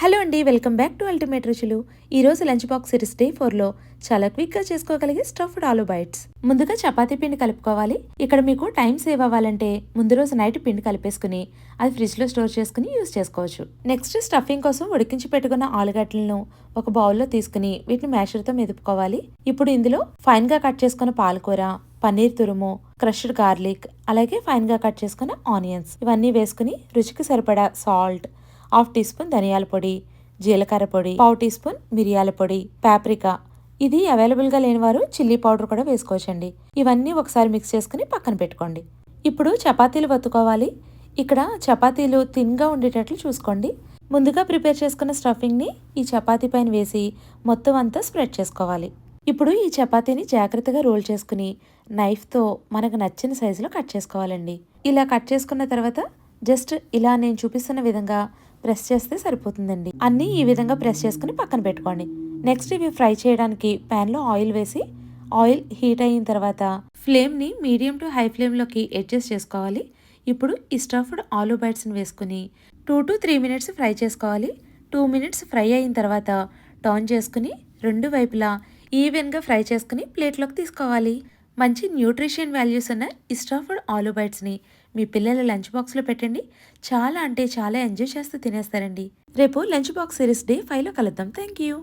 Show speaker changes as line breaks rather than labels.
Hello అండి, welcome back to ultimate రుచులు. ఈరోజు లంచ్ బాక్స్ సిరీస్ డే 4లో చాలా క్విక్గా చేసుకోగలిగే స్టఫ్డ్ ఆలూ బైట్స్. ముందుగా చపాతీ పిండి కలుపుకోవాలి. ఇక్కడ మీకు టైం సేవ్ అవ్వాలంటే ముందు రోజు నైట్ పిండి కలిపేసుకుని అది ఫ్రిడ్జ్లో స్టోర్ చేసుకుని యూస్ చేసుకోవచ్చు. నెక్స్ట్ స్టఫింగ్ కోసం ఉడికించి పెట్టుకున్న ఆలుగడ్డలను ఒక బౌల్లో తీసుకుని వీటిని మ్యాషర్తో మెదుపుకోవాలి. ఇప్పుడు ఇందులో ఫైన్గా కట్ చేసుకున్న పాలకూర, పన్నీర్ తురుము, క్రష్డ్ గార్లిక్, అలాగే ఫైన్గా కట్ చేసుకున్న ఆనియన్స్ ఇవన్నీ వేసుకుని రుచికి సరిపడా సాల్ట్, హాఫ్ టీ స్పూన్ ధనియాల పొడి, జీలకర్ర పొడి, పావు టీ స్పూన్ మిరియాల పొడి, పాప్రికా, ఇది అవైలబుల్గా లేని వారు చిల్లీ పౌడర్ కూడా వేసుకోవచ్చండి. ఇవన్నీ ఒకసారి మిక్స్ చేసుకుని పక్కన పెట్టుకోండి. ఇప్పుడు చపాతీలు వత్తుకోవాలి. ఇక్కడ చపాతీలు థిన్గా ఉండేటట్లు చూసుకోండి. ముందుగా ప్రిపేర్ చేసుకున్న స్టఫింగ్ని ఈ చపాతీ పైన వేసి మొత్తం అంతా స్ప్రెడ్ చేసుకోవాలి. ఇప్పుడు ఈ చపాతీని జాగ్రత్తగా రోల్ చేసుకుని నైఫ్తో మనకు నచ్చిన సైజులో కట్ చేసుకోవాలండి. ఇలా కట్ చేసుకున్న తర్వాత జస్ట్ ఇలా నేను చూపిస్తున్న విధంగా ప్రెస్ చేస్తే సరిపోతుందండి. అన్నీ ఈ విధంగా ప్రెస్ చేసుకుని పక్కన పెట్టుకోండి. నెక్స్ట్ ఇవి ఫ్రై చేయడానికి ప్యాన్లో ఆయిల్ వేసి ఆయిల్ హీట్ అయిన తర్వాత ఫ్లేమ్ని మీడియం టు హై ఫ్లేమ్లోకి అడ్జస్ట్ చేసుకోవాలి. ఇప్పుడు ఈ స్టఫ్డ్ ఆలూ బైట్స్ని వేసుకుని 2 to 3 మినిట్స్ ఫ్రై చేసుకోవాలి. 2 మినిట్స్ ఫ్రై అయిన తర్వాత టర్న్ చేసుకుని రెండు వైపులా ఈవెన్గా ఫ్రై చేసుకుని ప్లేట్లోకి తీసుకోవాలి. మంచి న్యూట్రిషన్ వాల్యూస్ ఉన్న ఈ స్టఫ్డ్ ఆలూ బైట్స్ని మీ పిల్లల లంచ్ బాక్స్లో పెట్టండి. చాలా అంటే చాలా ఎంజాయ్ చేస్తూ తినేస్తారండి. రేపు లంచ్ బాక్స్ సిరీస్ డే 5లో కలుద్దాం. Thank you.